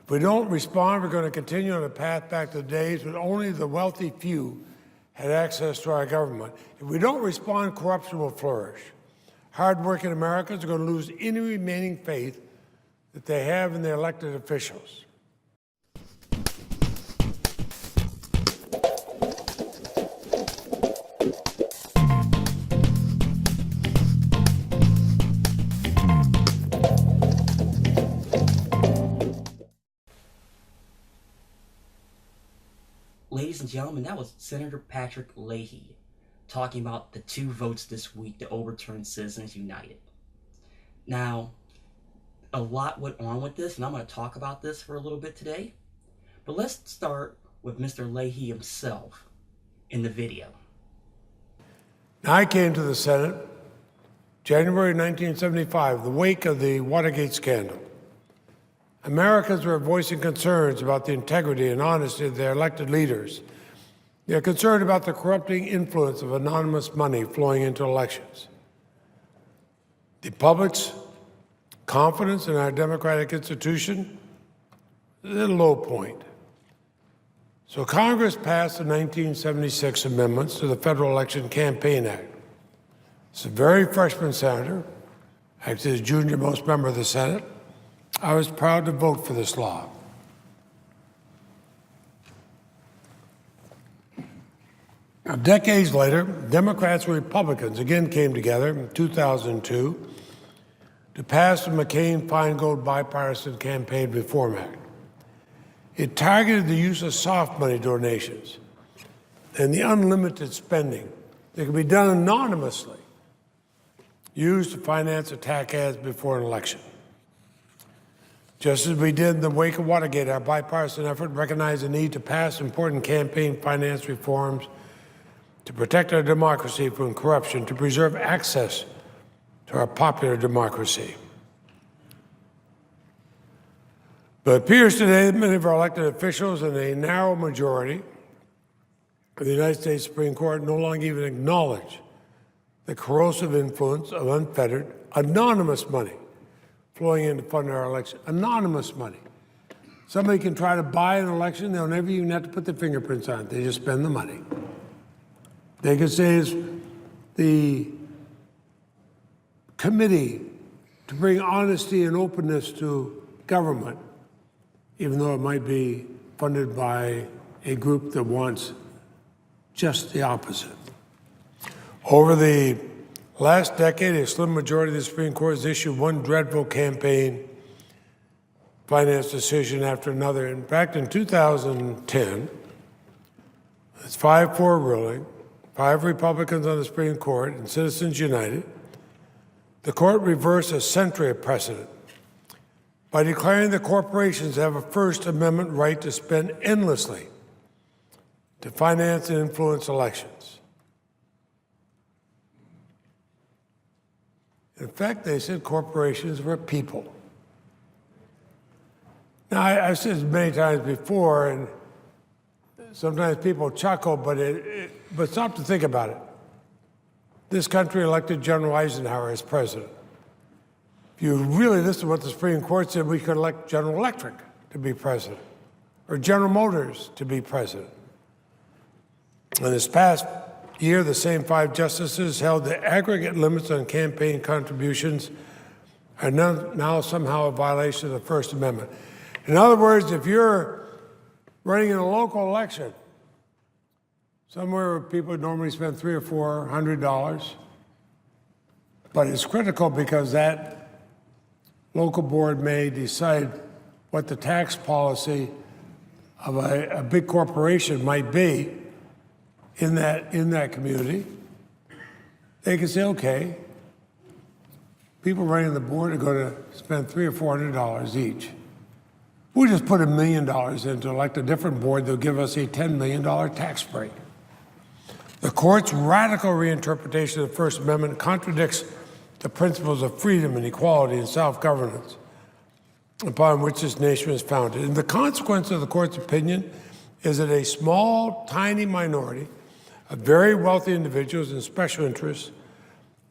If we don't respond, we're going to continue on a path back to the days when only the wealthy few had access to our government. If we don't respond, corruption will flourish. Hardworking Americans are going to lose any remaining faith that they have in their elected officials. Ladies and gentlemen, that was Senator Patrick Leahy talking about the 2 votes this week to overturn Citizens United. Now, a lot went on with this, and I'm going to talk about this for a little bit today. But let's start with Mr. Leahy himself in the video. I came to the Senate January 1975, the wake of the Watergate scandal. Americans were voicing concerns about the integrity and honesty of their elected leaders. They're concerned about the corrupting influence of anonymous money flowing into elections. The public's confidence in our democratic institution is at a low point. So Congress passed the 1976 amendments to the Federal Election Campaign Act. As a very freshman senator, actually the junior most member of the Senate, I was proud to vote for this law. Now, decades later, Democrats and Republicans again came together in 2002 to pass the McCain-Feingold Bipartisan Campaign Reform Act. It targeted the use of soft money donations and the unlimited spending that could be done anonymously, used to finance attack ads before an election. Just as we did in the wake of Watergate, our bipartisan effort recognized the need to pass important campaign finance reforms to protect our democracy from corruption, to preserve access to our popular democracy. But it appears today that many of our elected officials and a narrow majority of the United States Supreme Court no longer even acknowledge the corrosive influence of unfettered, anonymous money flowing in to fund our election. Anonymous money. Somebody can try to buy an election, they'll never even have to put their fingerprints on it. They just spend the money. They can say it's the committee to bring honesty and openness to government, even though it might be funded by a group that wants just the opposite. Over the last decade, a slim majority of the Supreme Court has issued one dreadful campaign finance decision after another. In fact, in 2010, it's 5-4 ruling, 5 Republicans on the Supreme Court and Citizens United, the court reversed a century of precedent by declaring that corporations have a First Amendment right to spend endlessly to finance and influence elections. In fact, they said corporations were people. Now, I've said this many times before, and sometimes people chuckle, but stop to think about it. This country elected General Eisenhower as president. If you really listen to what the Supreme Court said, we could elect General Electric to be president, or General Motors to be president. And this past year, the same 5 justices held the aggregate limits on campaign contributions are now somehow a violation of the First Amendment. In other words, if you're running in a local election, somewhere where people normally spend $300 or $400, but it's critical because that local board may decide what the tax policy of a big corporation might be in that community. They can say, okay, people running the board are going to spend $300 or $400 each. We'll just put $1 million in to elect a different board that'll give us a $10 million tax break. The court's radical reinterpretation of the First Amendment contradicts the principles of freedom and equality and self-governance upon which this nation is founded. And the consequence of the court's opinion is that a small, tiny minority of very wealthy individuals and special interests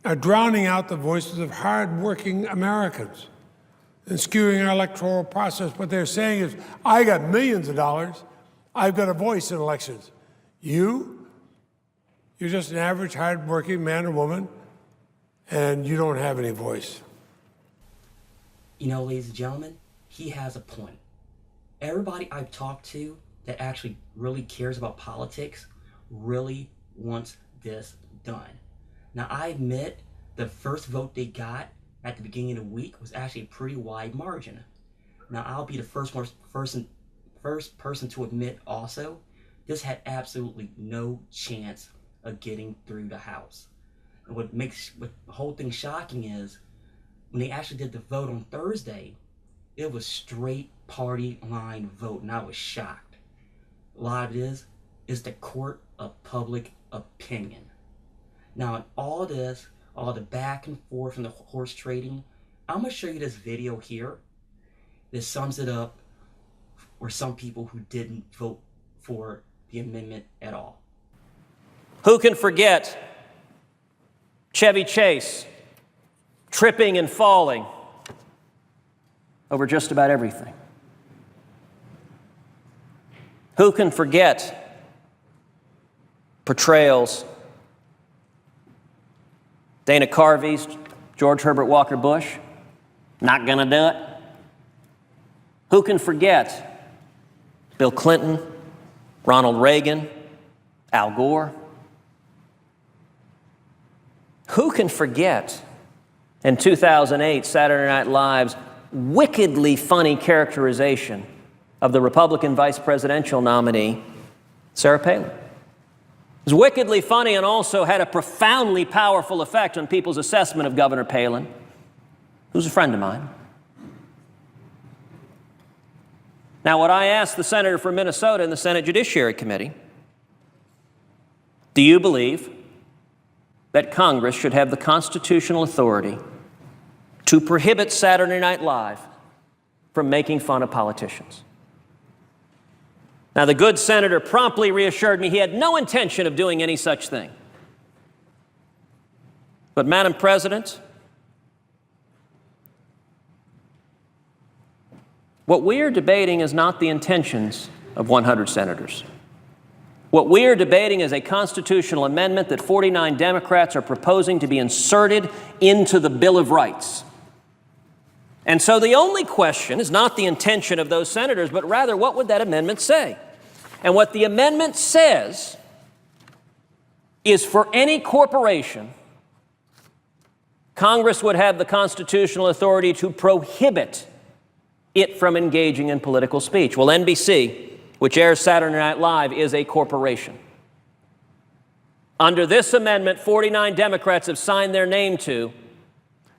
are drowning out the voices of hard-working Americans. and skewing our electoral process. What they're saying is, I got millions of dollars. I've got a voice in elections. You're just an average, hard-working man or woman, and you don't have any voice. You know, ladies and gentlemen, he has a point. Everybody I've talked to that actually really cares about politics really wants this done. Now, I admit the first vote they got at the beginning of the week was actually a pretty wide margin. Now, I'll be the first person to admit also, this had absolutely no chance of getting through the House. And what makes the whole thing shocking is when they actually did the vote on Thursday, it was straight party line vote, and I was shocked. A lot of it is the court of public opinion. Now, in all this, all the back and forth and the horse trading, I'm going to show you this video here that sums it up for some people who didn't vote for the amendment at all. Who can forget Chevy Chase tripping and falling over just about everything? Who can forget portrayals Dana Carvey's George Herbert Walker Bush, not gonna do it? Who can forget Bill Clinton, Ronald Reagan, Al Gore? Who can forget in 2008 Saturday Night Live's wickedly funny characterization of the Republican vice presidential nominee, Sarah Palin? It was wickedly funny and also had a profoundly powerful effect on people's assessment of Governor Palin, who's a friend of mine. Now, what I asked the senator from Minnesota in the Senate Judiciary Committee, do you believe that Congress should have the constitutional authority to prohibit Saturday Night Live from making fun of politicians? Now, the good senator promptly reassured me he had no intention of doing any such thing. But, Madam President, what we are debating is not the intentions of 100 senators. What we are debating is a constitutional amendment that 49 Democrats are proposing to be inserted into the Bill of Rights. And so the only question is not the intention of those senators, but rather what would that amendment say? And what the amendment says is for any corporation, Congress would have the constitutional authority to prohibit it from engaging in political speech. Well, NBC, which airs Saturday Night Live, is a corporation. Under this amendment, 49 Democrats have signed their name to,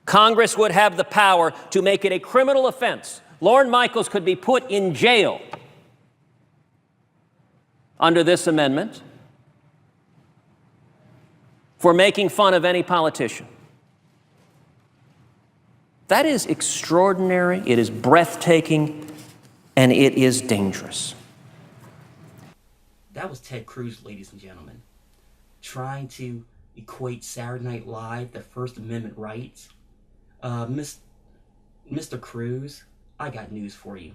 Congress would have the power to make it a criminal offense. Lorne Michaels could be put in jail under this amendment for making fun of any politician. That is extraordinary, it is breathtaking, and it is dangerous. That was Ted Cruz, ladies and gentlemen, trying to equate Saturday Night Live, the First Amendment rights. Mr. Cruz, I got news for you.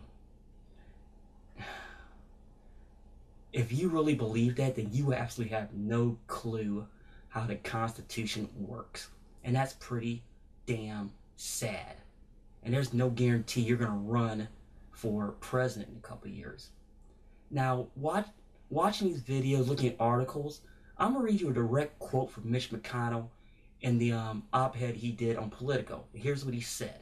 If you really believe that, then you absolutely have no clue how the Constitution works. And that's pretty damn sad. And there's no guarantee you're going to run for president in a couple of years. Now, watching these videos, looking at articles, I'm going to read you a direct quote from Mitch McConnell in the op-ed he did on Politico. Here's what he said.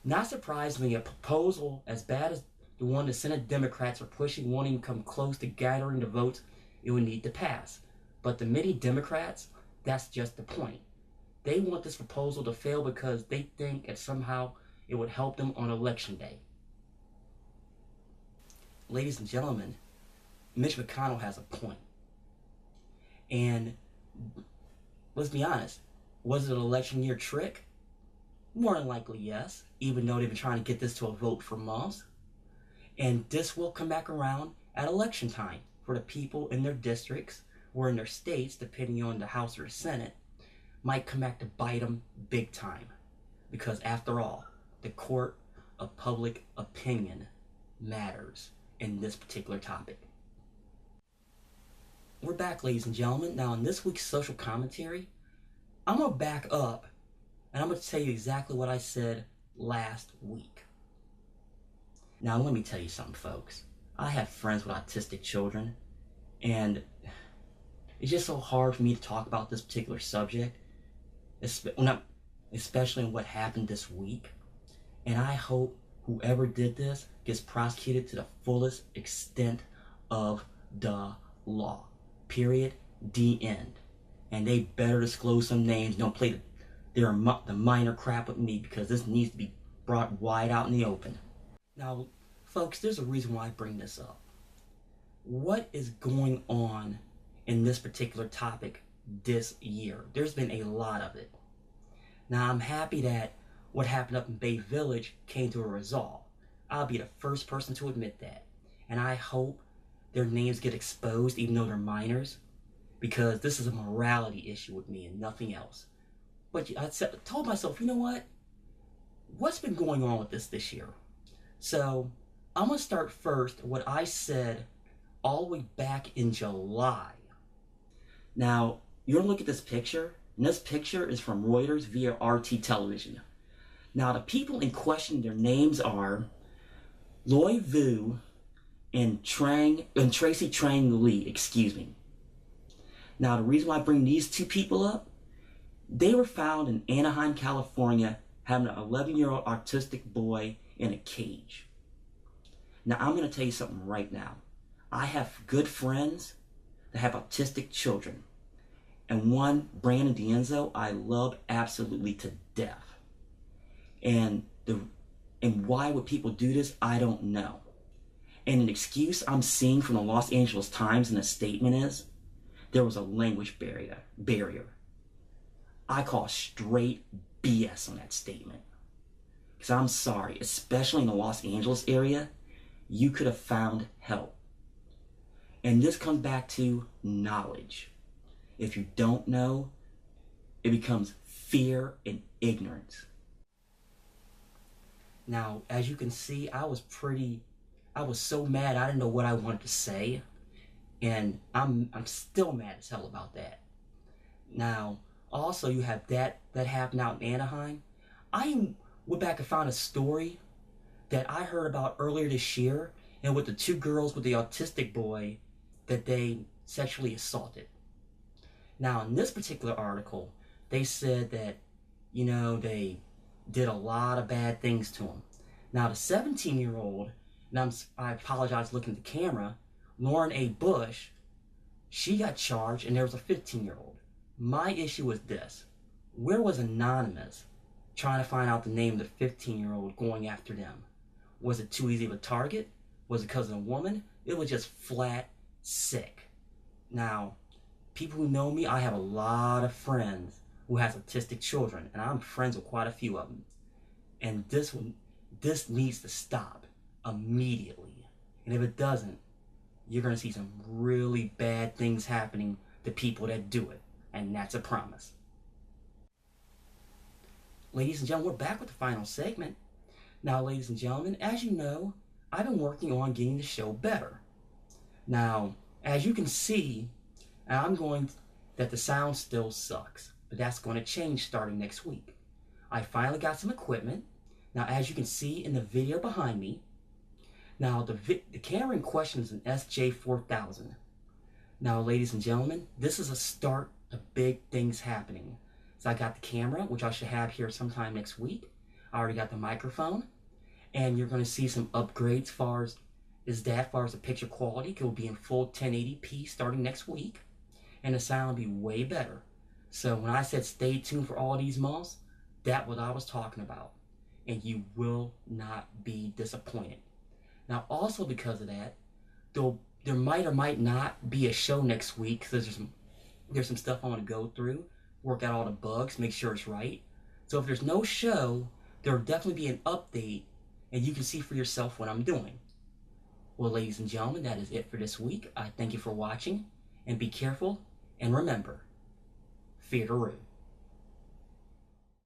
Not surprisingly, a proposal as bad as the one the Senate Democrats are pushing won't even come close to gathering the votes it would need to pass. But the many Democrats, that's just the point. They want this proposal to fail because they think that somehow it would help them on Election Day. Ladies and gentlemen, Mitch McConnell has a point. And let's be honest, was it an election year trick? More than likely, yes, even though they've been trying to get this to a vote for months. And this will come back around at election time for the people in their districts or in their states, depending on the House or the Senate, might come back to bite them big time. because after all, the court of public opinion matters in this particular topic. We're back, ladies and gentlemen. Now, in this week's social commentary, I'm going to back up and I'm going to tell you exactly what I said last week. Now, let me tell you something, folks. I have friends with autistic children, and it's just so hard for me to talk about this particular subject, especially in what happened this week. And I hope whoever did this gets prosecuted to the fullest extent of the law. Period. The end. And they better disclose some names. Don't play the minor crap with me, because this needs to be brought wide out in the open. Now, folks, there's a reason why I bring this up. What is going on in this particular topic this year? There's been a lot of it. Now, I'm happy that what happened up in Bay Village came to a resolve. I'll be the first person to admit that. And I hope their names get exposed, even though they're minors, because this is a morality issue with me and nothing else. But I told myself, you know what? What's been going on with this year? So I'm going to start first what I said all the way back in July. Now, you're going to look at this picture, and this picture is from Reuters via RT television. Now, the people in question, their names are Loy Vu and Tracy Trang Lee, excuse me. Now, the reason why I bring these two people up, they were found in Anaheim, California, having an 11-year-old autistic boy in a cage. Now, I'm going to tell you something right now. I have good friends that have autistic children. And one, Brandon D'Enzo, I love absolutely to death. And why would people do this, I don't know. And an excuse I'm seeing from the Los Angeles Times in a statement is, there was a language barrier. I call straight BS on that statement. Because I'm sorry, especially in the Los Angeles area, you could have found help. And this comes back to knowledge. If you don't know, it becomes fear and ignorance. Now, as you can see, I was so mad I didn't know what I wanted to say. And I'm still mad as hell about that. Now, also you have that happened out in Anaheim. I went back and found a story that I heard about earlier this year, and with the two girls with the autistic boy that they sexually assaulted. Now, in this particular article, they said that, they did a lot of bad things to him. Now, the 17-year-old, and I apologize looking at the camera, Lauren A. Bush, she got charged, and there was a 15-year-old. My issue was this. Where was Anonymous trying to find out the name of the 15-year-old going after them? Was it too easy of a target? Was it because of a woman? It was just flat sick. Now, people who know me, I have a lot of friends who has autistic children, and I'm friends with quite a few of them. And this needs to stop immediately. And if it doesn't, you're going to see some really bad things happening to people that do it. And that's a promise. Ladies and gentlemen, we're back with the final segment. Now, ladies and gentlemen, as you know, I've been working on getting the show better. Now, as you can see, that the sound still sucks. But that's going to change starting next week. I finally got some equipment. Now, as you can see in the video behind me, now the camera in question is an SJ4000. Now, ladies and gentlemen, this is a start of big things happening. So I got the camera, which I should have here sometime next week. I already got the microphone, and you're going to see some upgrades as far as the picture quality. It will be in full 1080p starting next week, and the sound will be way better. So when I said stay tuned for all these months, that's what I was talking about, and you will not be disappointed. Now, also because of that, there might or might not be a show next week, because there's some stuff I want to go through, work out all the bugs, make sure it's right. So if there's no show, there will definitely be an update, and you can see for yourself what I'm doing. Well, ladies and gentlemen, that is it for this week. I thank you for watching, and be careful, and remember, fear the rude.